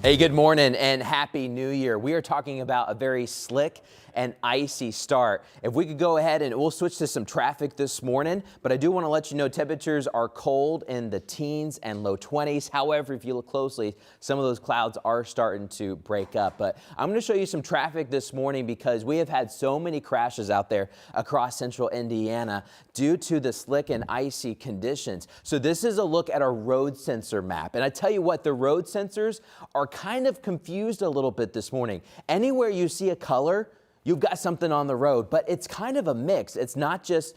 Hey, good morning and happy new year. We are talking about a very slick and icy start. If we could go ahead and we'll switch to some traffic this morning, but I do want to let you know temperatures are cold in the teens and low 20s. However, if you look closely, some of those clouds are starting to break up. But I'm going to show you some traffic this morning because we have had so many crashes out there across central Indiana due to the slick and icy conditions. So this is a look at our road sensor map. And I tell you what, the road sensors are kind of confused a little bit this morning. Anywhere you see a color, you've got something on the road, but it's kind of a mix. It's not just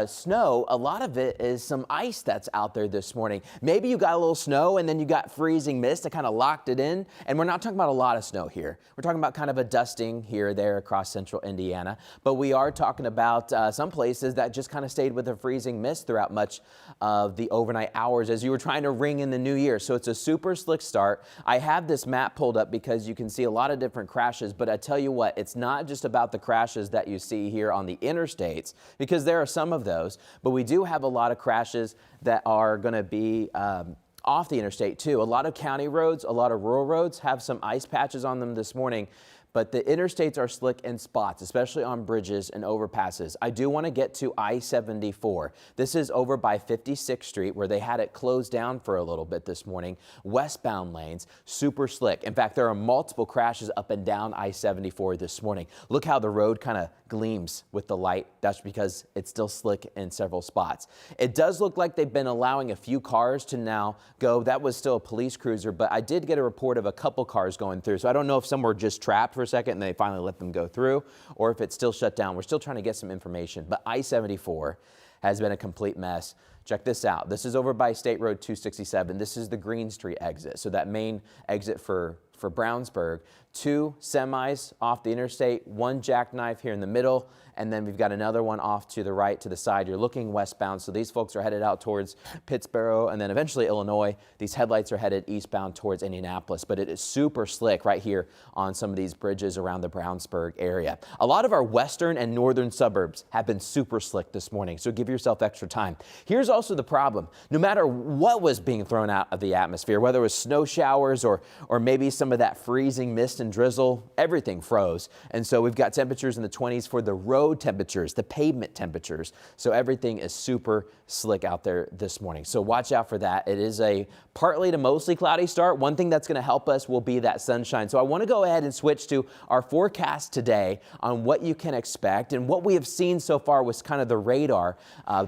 snow. A lot of it is some ice that's out there this morning. Maybe you got a little snow and then you got freezing mist that kind of locked it in. And we're not talking about a lot of snow here. We're talking about kind of a dusting here or there across central Indiana. But we are talking about some places that just kind of stayed with a freezing mist throughout much of the overnight hours as you were trying to ring in the new year. So it's a super slick start. I have this map pulled up because you can see a lot of different crashes, but I tell you what, it's not just about the crashes that you see here on the interstates, because there are some of those, but we do have a lot of crashes that are going to be off the interstate too. A lot of county roads, a lot of rural roads have some ice patches on them this morning. But the interstates are slick in spots, especially on bridges and overpasses. I do want to get to I-74. This is over by 56th Street where they had it closed down for a little bit this morning. Westbound lanes, super slick. In fact, there are multiple crashes up and down I-74 this morning. Look how the road kind of gleams with the light. That's because it's still slick in several spots. It does look like they've been allowing a few cars to now go. That was still a police cruiser, but I did get a report of a couple cars going through. So I don't know if some were just trapped for a second and they finally let them go through, or if it's still shut down. We're still trying to get some information, but I-74 has been a complete mess. Check this out. This is over by State Road 267. This is the Green Street exit. So that main exit for Brownsburg. Two semis off the interstate, one jackknife here in the middle, and then we've got another one off to the right, to the side. You're looking westbound, so these folks are headed out towards Pittsboro and then eventually Illinois. These headlights are headed eastbound towards Indianapolis, but it is super slick right here on some of these bridges around the Brownsburg area. A lot of our western and northern suburbs have been super slick this morning, so give yourself extra time. Here's also the problem. No matter what was being thrown out of the atmosphere, whether it was snow showers or maybe some of that freezing mist and drizzle, everything froze. And so we've got temperatures in the 20s for the road temperatures, the pavement temperatures. So everything is super slick out there this morning. So watch out for that. It is a partly to mostly cloudy start. One thing that's going to help us will be that sunshine. So I want to go ahead and switch to our forecast today on what you can expect and what we have seen so far was kind of the radar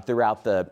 throughout the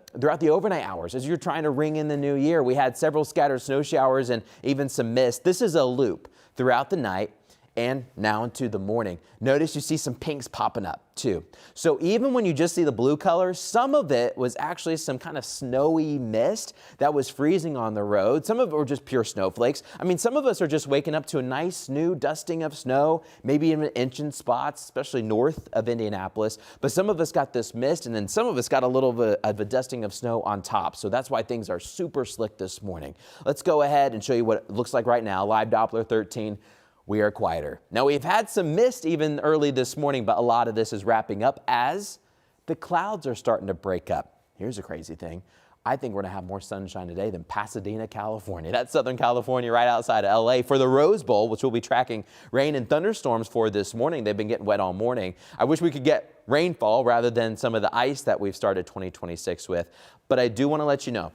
overnight hours. As you're trying to ring in the new year, we had several scattered snow showers and even some mist. This is a loop throughout the night and now into the morning. Notice you see some pinks popping up too. So even when you just see the blue color, some of it was actually some kind of snowy mist that was freezing on the road. Some of it were just pure snowflakes. I mean, some of us are just waking up to a nice new dusting of snow, maybe even an inch in spots, especially north of Indianapolis. But some of us got this mist, and then some of us got a little bit of a dusting of snow on top. So that's why things are super slick this morning. Let's go ahead and show you what it looks like right now. Live Doppler 13. We are quieter. Now, we've had some mist even early this morning, but a lot of this is wrapping up as the clouds are starting to break up. Here's a crazy thing. I think we're going to have more sunshine today than Pasadena, California. That's Southern California right outside of LA for the Rose Bowl, which we'll be tracking rain and thunderstorms for this morning. They've been getting wet all morning. I wish we could get rainfall rather than some of the ice that we've started 2026 with. But I do want to let you know,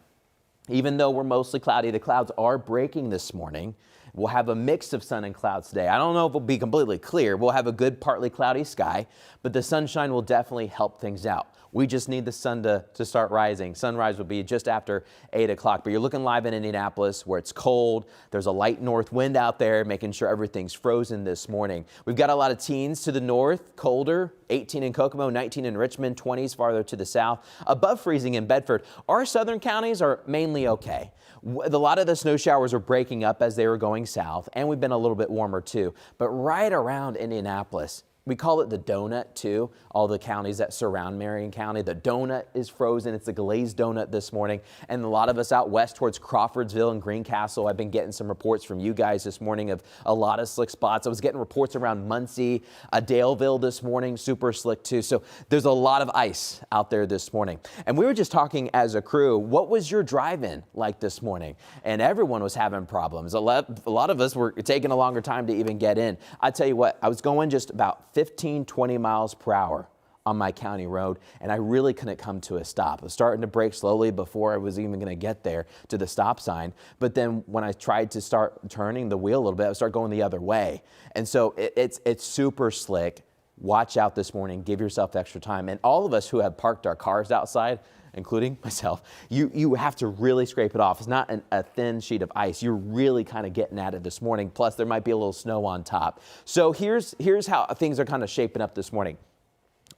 even though we're mostly cloudy, the clouds are breaking this morning. We'll have a mix of sun and clouds today. I don't know if it'll be completely clear. We'll have a good partly cloudy sky, but the sunshine will definitely help things out. We just need the sun to start rising. Sunrise will be just after 8 o'clock, but you're looking live in Indianapolis where it's cold. There's a light north wind out there, making sure everything's frozen this morning. We've got a lot of teens to the north, colder, 18 in Kokomo, 19 in Richmond, 20s farther to the south, above freezing in Bedford. Our southern counties are mainly okay. A lot of the snow showers are breaking up as they were going south, and we've been a little bit warmer too. But right around Indianapolis, We call it the donut too. All the counties that surround Marion County, the donut is frozen. It's a glazed donut this morning. And a lot of us out west towards Crawfordsville and Greencastle, I've been getting some reports from you guys this morning of a lot of slick spots. I was getting reports around Muncie, Daleville this morning, super slick too. So there's a lot of ice out there this morning. And we were just talking as a crew, what was your drive-in like this morning? And everyone was having problems. A lot of us were taking a longer time to even get in. I tell you what, I was going just about 15, 20 miles per hour on my county road, and I really couldn't come to a stop. I was starting to brake slowly before I was even going to get there to the stop sign. But then when I tried to start turning the wheel a little bit, I would start going the other way. And so it's super slick. Watch out this morning. Give yourself extra time. And all of us who have parked our cars outside, including myself, you have to really scrape it off. It's not a thin sheet of ice. You're really kind of getting at it this morning. Plus, there might be a little snow on top. So here's how things are kind of shaping up this morning.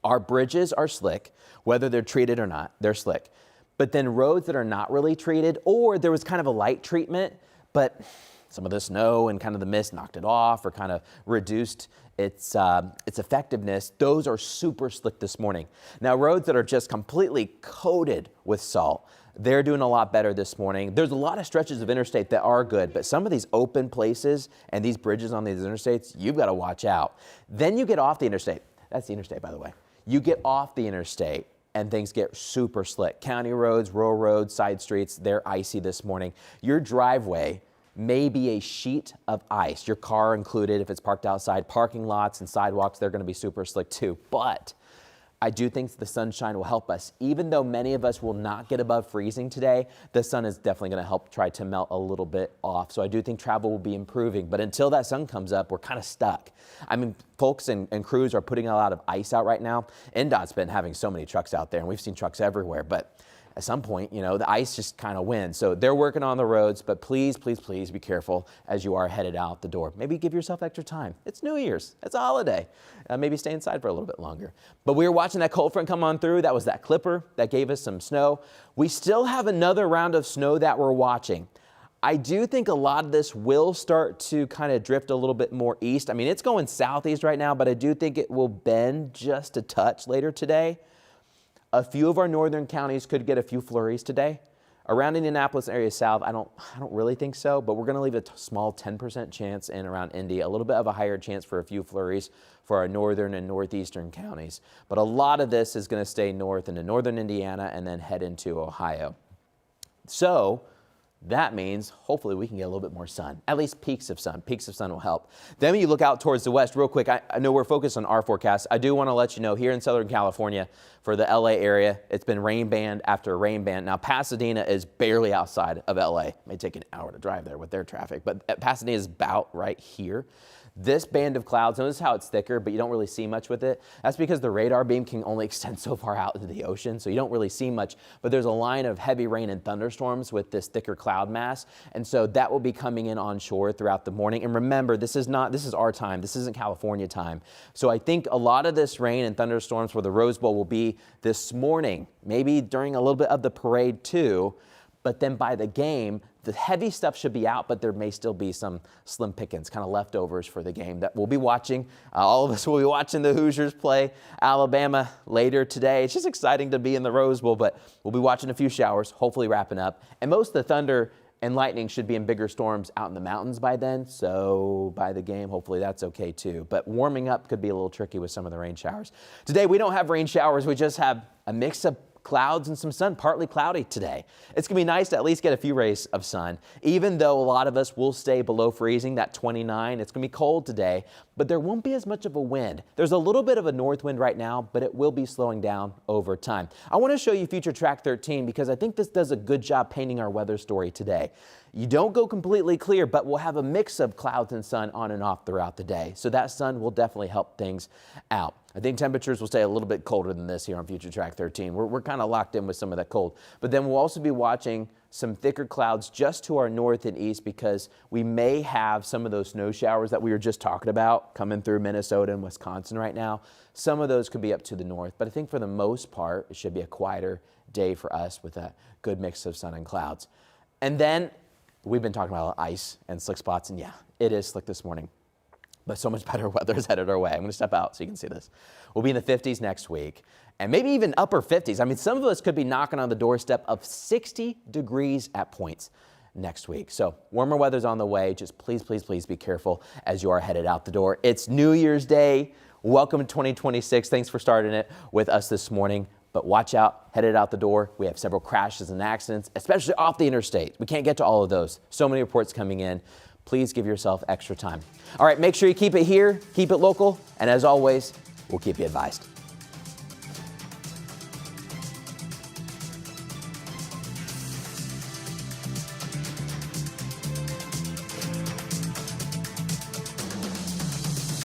Our bridges are slick, whether they're treated or not, they're slick. But then roads that are not really treated, or there was kind of a light treatment, but some of the snow and kind of the mist knocked it off or kind of reduced its effectiveness, those are super slick this morning. Now, roads that are just completely coated with salt, they're doing a lot better this morning. There's a lot of stretches of interstate that are good, but some of these open places and these bridges on these interstates, you've got to watch out. Then you get off the interstate. That's the interstate, by the way. You get off the interstate and things get super slick. County roads, rural roads, side streets, they're icy this morning. Your driveway may be a sheet of ice, your car included if it's parked outside. Parking lots and sidewalks, they're going to be super slick too. But I do think the sunshine will help us. Even though many of us will not get above freezing today, the sun is definitely going to help try to melt a little bit off. So I do think travel will be improving. But until that sun comes up, we're kind of stuck. I mean, folks and crews are putting a lot of ice out right now. NDOT's been having so many trucks out there, and we've seen trucks everywhere. But at some point, you know, the ice just kind of wins. So they're working on the roads, but please, please, please be careful as you are headed out the door. Maybe give yourself extra time. It's New Year's. It's a holiday. Maybe stay inside for a little bit longer. But we were watching that cold front come on through. That was that clipper that gave us some snow. We still have another round of snow that we're watching. I do think a lot of this will start to kind of drift a little bit more east. I mean, it's going southeast right now, but I do think it will bend just a touch later today. A few of our northern counties could get a few flurries today. Around Indianapolis area south, I don't really think so, but we're going to leave a small 10% chance in around Indy, a little bit of a higher chance for a few flurries for our northern and northeastern counties. But a lot of this is going to stay north into northern Indiana and then head into Ohio. So that means hopefully we can get a little bit more sun, at least peaks of sun. Peaks of sun will help. Then when you look out towards the west, real quick, I know we're focused on our forecast. I do want to let you know here in Southern California for the LA area, it's been rain band after rain band. Now Pasadena is barely outside of LA. It may take an hour to drive there with their traffic, but Pasadena is about right here. This band of clouds, notice how it's thicker, but you don't really see much with it. That's because the radar beam can only extend so far out into the ocean, so you don't really see much. But there's a line of heavy rain and thunderstorms with this thicker cloud mass, and so that will be coming in onshore throughout the morning. And remember, this is our time. This isn't California time. So I think a lot of this rain and thunderstorms for the Rose Bowl will be this morning, maybe during a little bit of the parade too. But then by the game, the heavy stuff should be out, but there may still be some slim pickings, kind of leftovers for the game that we'll be watching. All of us will be watching the Hoosiers play Alabama later today. It's just exciting to be in the Rose Bowl, but we'll be watching a few showers, hopefully wrapping up. And most of the thunder and lightning should be in bigger storms out in the mountains by then. So by the game, hopefully that's okay too. But warming up could be a little tricky with some of the rain showers. Today, we don't have rain showers. We just have a mix of clouds and some sun, partly cloudy today. It's going to be nice to at least get a few rays of sun, even though a lot of us will stay below freezing, that 29. It's going to be cold today, but there won't be as much of a wind. There's a little bit of a north wind right now, but it will be slowing down over time. I want to show you Future Track 13 because I think this does a good job painting our weather story today. You don't go completely clear, but we'll have a mix of clouds and sun on and off throughout the day. So that sun will definitely help things out. I think temperatures will stay a little bit colder than this here on Future Track 13. We're kind of locked in with some of that cold. But then we'll also be watching some thicker clouds just to our north and east because we may have some of those snow showers that we were just talking about coming through Minnesota and Wisconsin right now. Some of those could be up to the north, but I think for the most part, it should be a quieter day for us with a good mix of sun and clouds. And then we've been talking about ice and slick spots, and yeah, it is slick this morning. but so much better weather is headed our way. I'm going to step out so you can see this. We'll be in the 50s next week and maybe even upper 50s. I mean, some of us could be knocking on the doorstep of 60 degrees at points next week. So warmer weather's on the way. Just please, please, please be careful as you are headed out the door. It's New Year's Day. Welcome to 2026. Thanks for starting it with us this morning. But watch out, headed out the door. We have several crashes and accidents, especially off the interstate. We can't get to all of those. So many reports coming in. Please give yourself extra time. All right, make sure you keep it here, keep it local, and as always, we'll keep you advised.